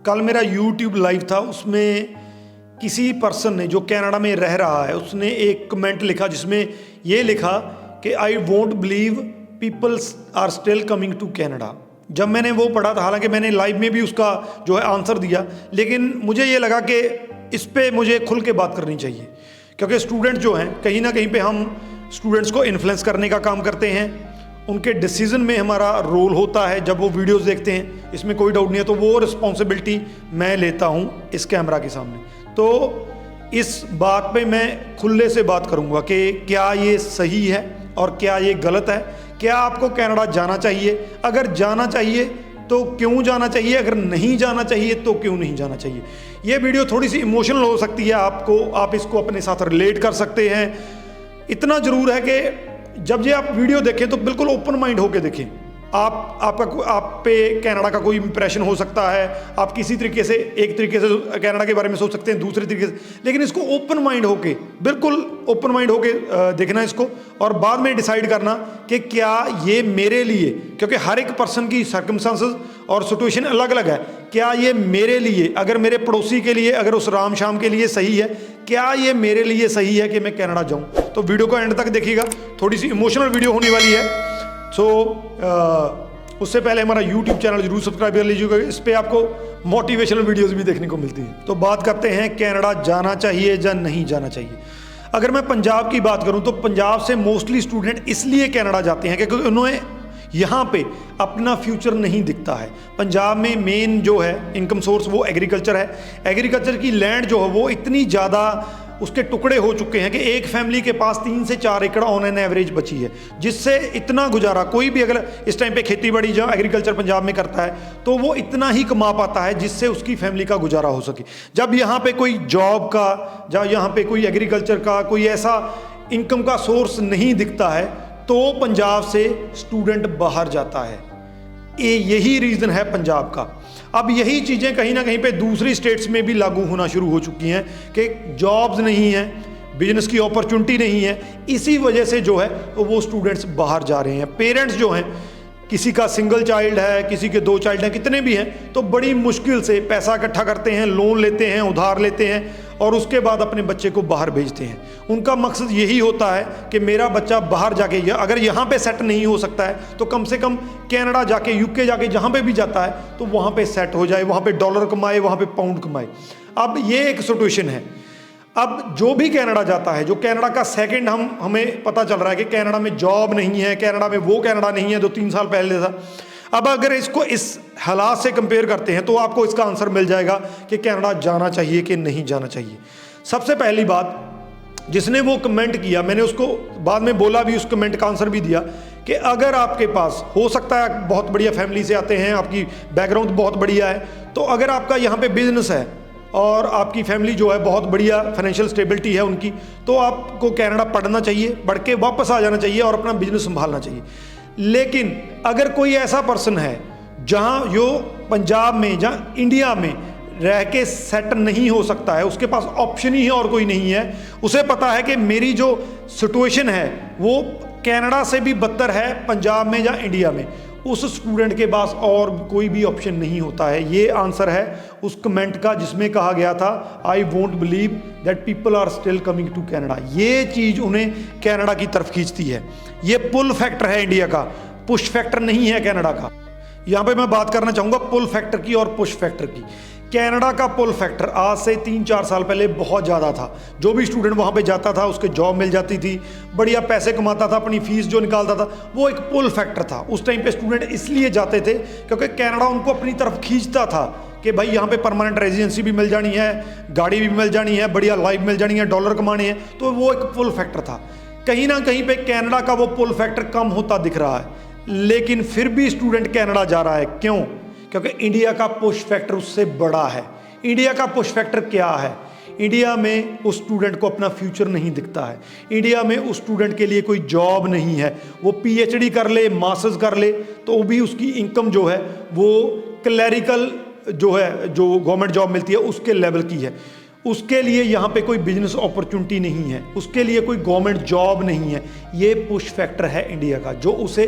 कल मेरा YouTube live था, उसमें किसी पर्सन ने जो कनाडा में रह रहा है उसने एक कमेंट लिखा जिसमें ये लिखा कि I won't believe people are still coming to Canada. जब मैंने वो पढ़ा था, हालांकि मैंने लाइव में भी उसका जो है आंसर दिया, लेकिन मुझे ये लगा कि इस पे मुझे खुल के बात करनी चाहिए, क्योंकि स्टूडेंट जो हैं कहीं ना कहीं पे हम स्टूडेंट्स को इन्फ्लुएंस करने का काम करते हैं, उनके डिसीजन में हमारा रोल होता है जब वो वीडियोस देखते हैं, इसमें कोई डाउट नहीं है। तो वो रिस्पॉन्सिबिलिटी मैं लेता हूँ इस कैमरा के सामने। तो इस बात पे मैं खुले से बात करूँगा कि क्या ये सही है और क्या ये गलत है। क्या आपको कनाडा जाना चाहिए? अगर जाना चाहिए तो क्यों जाना चाहिए? अगर नहीं जाना चाहिए तो क्यों नहीं जाना चाहिए? ये वीडियो थोड़ी सी इमोशनल हो सकती है, आप इसको अपने साथ रिलेट कर सकते हैं। इतना ज़रूर है कि जब ये आप वीडियो देखें तो बिल्कुल ओपन माइंड होकर देखें। आप पे कनाडा का कोई इंप्रेशन हो सकता है, आप किसी तरीके से एक तरीके से कनाडा के बारे में सोच सकते हैं, दूसरे तरीके से, लेकिन इसको ओपन माइंड होके, बिल्कुल ओपन माइंड होके देखना इसको, और बाद में डिसाइड करना कि क्या ये मेरे लिए, क्योंकि हर एक पर्सन की सर्कमस्टांसेस और सिचुएशन अलग अलग है, क्या ये मेरे लिए, अगर मेरे पड़ोसी के लिए, अगर उस राम शाम के लिए सही है, क्या ये मेरे लिए सही है कि मैं कनाडा जाऊँ? तो वीडियो को एंड तक देखिएगा, थोड़ी सी इमोशनल वीडियो होने वाली है। उससे पहले हमारा YouTube चैनल जरूर सब्सक्राइब कर लीजिएगा, इस पे आपको मोटिवेशनल वीडियोस भी देखने को मिलती हैं। तो बात करते हैं कनाडा जाना चाहिए या नहीं जाना चाहिए। अगर मैं पंजाब की बात करूं तो पंजाब से मोस्टली स्टूडेंट इसलिए कनाडा जाते हैं क्योंकि उन्हें यहाँ पे अपना फ्यूचर नहीं दिखता है। पंजाब में मेन जो है इनकम सोर्स वो एग्रीकल्चर है। एग्रीकल्चर की लैंड जो है वो इतनी ज़्यादा उसके टुकड़े हो चुके हैं कि एक फैमिली के पास 3 से 4 एकड़ ऑन एन एवरेज बची है, जिससे इतना गुजारा, कोई भी अगर इस टाइम पे खेती बाड़ी जहाँ एग्रीकल्चर पंजाब में करता है तो वो इतना ही कमा पाता है जिससे उसकी फैमिली का गुजारा हो सके। जब यहाँ पे कोई जॉब का, जब यहाँ पे कोई एग्रीकल्चर का कोई ऐसा इनकम का सोर्स नहीं दिखता है तो पंजाब से स्टूडेंट बाहर जाता है। यही रीज़न है पंजाब का। अब यही चीज़ें कहीं ना कहीं पे दूसरी स्टेट्स में भी लागू होना शुरू हो चुकी हैं कि जॉब्स नहीं हैं, बिजनेस की अपॉर्चुनिटी नहीं है, इसी वजह से जो है वो स्टूडेंट्स बाहर जा रहे हैं। पेरेंट्स जो हैं, किसी का सिंगल चाइल्ड है, किसी के 2 चाइल्ड हैं, कितने भी हैं, तो बड़ी मुश्किल से पैसा इकट्ठा करते हैं, लोन लेते हैं, उधार लेते हैं और उसके बाद अपने बच्चे को बाहर भेजते हैं। उनका मकसद यही होता है कि मेरा बच्चा बाहर जाके, अगर यहाँ पे सेट नहीं हो सकता है तो कम से कम कनाडा जाके, यूके जाके, जहाँ पे भी जाता है तो वहाँ पे सेट हो जाए, वहाँ पे डॉलर कमाए, वहाँ पे पाउंड कमाए। अब ये एक सिचुएशन है। अब जो भी कनाडा जाता है, जो कनाडा का सेकंड हमें पता चल रहा है कि कनाडा में जॉब नहीं है, कनाडा में वो कनाडा नहीं है जो 3 साल पहले था। अब अगर इसको इस हालात से कंपेयर करते हैं तो आपको इसका आंसर मिल जाएगा कि कनाडा जाना चाहिए कि नहीं जाना चाहिए। सबसे पहली बात, जिसने वो कमेंट किया, मैंने उसको बाद में बोला भी, उस कमेंट का आंसर भी दिया कि अगर आपके पास, हो सकता है बहुत बढ़िया फैमिली से आते हैं, आपकी बैकग्राउंड बहुत बढ़िया है, तो अगर आपका यहाँ पे बिजनेस है और आपकी फैमिली जो है बहुत बढ़िया फाइनेंशियल स्टेबिलिटी है उनकी, तो आपको कनाडा पढ़ना चाहिए, पढ़ के वापस आ जाना चाहिए और अपना बिजनेस संभालना चाहिए। लेकिन अगर कोई ऐसा पर्सन है जहाँ जो पंजाब में, जहाँ इंडिया में रह के सेट नहीं हो सकता है, उसके पास ऑप्शन ही है और कोई नहीं है, उसे पता है कि मेरी जो सिचुएशन है वो कनाडा से भी बदतर है पंजाब में या इंडिया में, उस स्टूडेंट के पास और कोई भी ऑप्शन नहीं होता है। ये आंसर है उस कमेंट का जिसमें कहा गया था I won't believe that people are still coming to Canada. ये चीज़ उन्हें कनाडा की तरफ खींचती है। ये पुल फैक्टर है इंडिया का, पुश फैक्टर नहीं है कनाडा का। यहाँ पे मैं बात करना चाहूँगा पुल फैक्टर की और पुश फैक्टर की। कनाडा का पुल फैक्टर आज से 3-4 साल पहले बहुत ज़्यादा था। जो भी स्टूडेंट वहाँ पे जाता था उसके जॉब मिल जाती थी, बढ़िया पैसे कमाता था, अपनी फीस जो निकालता था, वो एक पुल फैक्टर था। उस टाइम पे स्टूडेंट इसलिए जाते थे क्योंकि कनाडा उनको अपनी तरफ खींचता था कि भाई यहाँ पे परमानेंट रेजिडेंसी भी मिल जानी है, गाड़ी भी मिल जानी है, बढ़िया लाइफ मिल जानी है, डॉलर कमाने हैं, तो वो एक पुल फैक्टर था। कहीं ना कहीं पे कनाडा का वो पुल फैक्टर कम होता दिख रहा है, लेकिन फिर भी स्टूडेंट कनाडा जा रहा है। क्यों? क्योंकि इंडिया का पुश फैक्टर उससे बड़ा है। इंडिया का पुश फैक्टर क्या है? इंडिया में उस स्टूडेंट को अपना फ्यूचर नहीं दिखता है। इंडिया में उस स्टूडेंट के लिए कोई जॉब नहीं है। वो पीएचडी कर ले, मास्टर्स कर ले, तो भी उसकी इनकम जो है वो क्लैरिकल जो है, जो गवर्नमेंट जॉब मिलती है उसके लेवल की है। उसके लिए यहाँ पे कोई बिजनेस अपॉर्चुनिटी नहीं है, उसके लिए कोई गवर्नमेंट जॉब नहीं है। ये पुश फैक्टर है इंडिया का जो उसे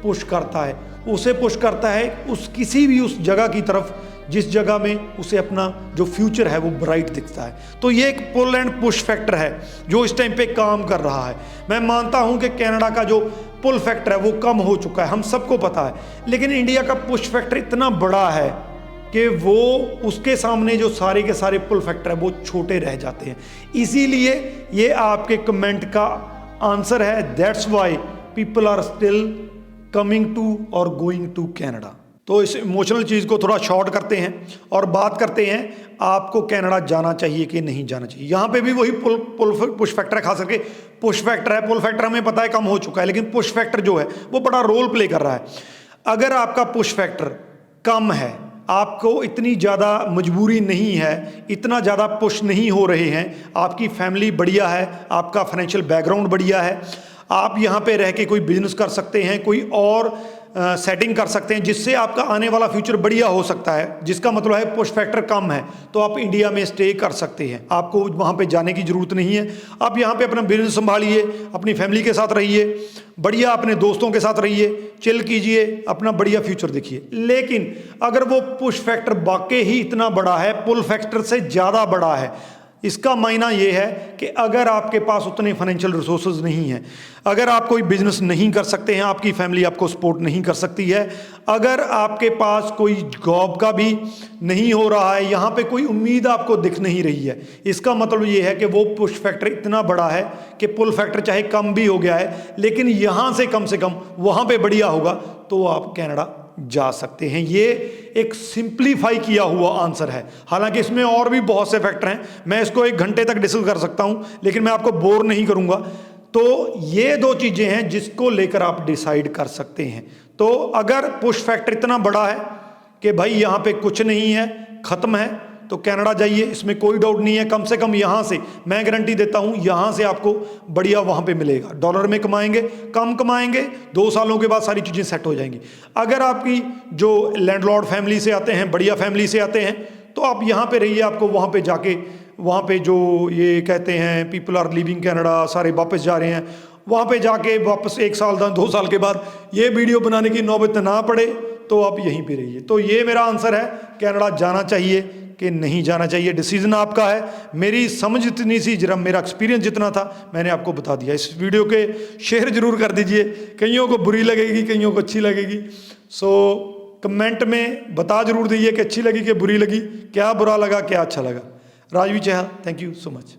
पुश करता है, उसे पुश करता है उस किसी भी उस जगह की तरफ जिस जगह में उसे अपना जो फ्यूचर है वो ब्राइट दिखता है। तो ये एक पुल एंड पुश फैक्टर है जो इस टाइम पे काम कर रहा है। मैं मानता हूं कि कनाडा का जो पुल फैक्टर है वो कम हो चुका है, हम सबको पता है, लेकिन इंडिया का पुश फैक्टर इतना बड़ा है कि वो उसके सामने जो सारे के सारे पुल फैक्टर है वो छोटे रह जाते हैं। इसीलिए ये आपके कमेंट का आंसर है, that's why people are still coming to और गोइंग टू कनाडा। तो इस इमोशनल चीज़ को थोड़ा शॉर्ट करते हैं और बात करते हैं आपको कनाडा जाना चाहिए कि नहीं जाना चाहिए। यहाँ पे भी वही पुश फैक्टर है, खास करके पुश फैक्टर है। पुल फैक्टर हमें पता है कम हो चुका है, लेकिन पुश फैक्टर जो है वो बड़ा रोल प्ले कर रहा है। अगर आपका पुश फैक्टर कम है, आपको इतनी ज़्यादा मजबूरी नहीं है, इतना ज़्यादा पुश नहीं हो रहे हैं, आपकी फैमिली बढ़िया है, आपका फाइनेंशियल बैकग्राउंड बढ़िया है, आप यहाँ पे रह के कोई बिजनेस कर सकते हैं, कोई और सेटिंग कर सकते हैं जिससे आपका आने वाला फ्यूचर बढ़िया हो सकता है, जिसका मतलब है पुश फैक्टर कम है, तो आप इंडिया में स्टे कर सकते हैं। आपको वहाँ पे जाने की ज़रूरत नहीं है। आप यहाँ पे अपना बिजनेस संभालिए, अपनी फैमिली के साथ रहिए, बढ़िया अपने दोस्तों के साथ रहिए, चिल कीजिए, अपना बढ़िया फ्यूचर देखिए। लेकिन अगर वो पुश फैक्टर वाकई ही इतना बड़ा है, पुल फैक्टर से ज़्यादा बड़ा है, इसका मायना ये है कि अगर आपके पास उतने फाइनेंशियल रिसोर्सेज नहीं हैं, अगर आप कोई बिजनेस नहीं कर सकते हैं, आपकी फैमिली आपको सपोर्ट नहीं कर सकती है, अगर आपके पास कोई जॉब का भी नहीं हो रहा है, यहाँ पे कोई उम्मीद आपको दिख नहीं रही है, इसका मतलब ये है कि वो पुश फैक्टर इतना बड़ा है कि पुल फैक्टर चाहे कम भी हो गया है, लेकिन यहाँ से कम वहाँ पे बढ़िया होगा, तो आप कनाडा जा सकते हैं। ये एक सिंप्लीफाई किया हुआ आंसर है। हालांकि इसमें और भी बहुत से फैक्टर हैं, मैं इसको 1 घंटे तक डिस्कस कर सकता हूं, लेकिन मैं आपको बोर नहीं करूंगा। तो ये 2 चीजें हैं जिसको लेकर आप डिसाइड कर सकते हैं। तो अगर पुश फैक्टर इतना बड़ा है कि भाई यहाँ पे कुछ नहीं है, खत्म है, तो कनाडा जाइए, इसमें कोई डाउट नहीं है। कम से कम यहाँ से मैं गारंटी देता हूँ, यहाँ से आपको बढ़िया वहाँ पे मिलेगा। डॉलर में कमाएंगे, कम कमाएंगे, 2 सालों के बाद सारी चीज़ें सेट हो जाएंगी। अगर आपकी जो लैंडलॉर्ड फैमिली से आते हैं, बढ़िया फैमिली से आते हैं, तो आप यहाँ पे रहिए। आपको वहाँ पे जाके, वहाँ पे जो ये कहते हैं पीपल आर लिविंग कनाडा, सारे वापस जा रहे हैं, वहाँ पे जाके वापस 1 साल 2 साल के बाद ये वीडियो बनाने की नौबत ना पड़े, तो आप यहीं पे रहिए। तो ये मेरा आंसर है, कनाडा जाना चाहिए कि नहीं जाना चाहिए, डिसीजन आपका है। मेरी समझ इतनी सी, जरा मेरा एक्सपीरियंस जितना था मैंने आपको बता दिया। इस वीडियो के शेयर जरूर कर दीजिए, कईयों को बुरी लगेगी, कईयों को अच्छी लगेगी। सो कमेंट में बता जरूर दीजिए कि अच्छी लगी कि बुरी लगी, क्या बुरा लगा, क्या अच्छा लगा। राजवी चहल, थैंक यू सो मच।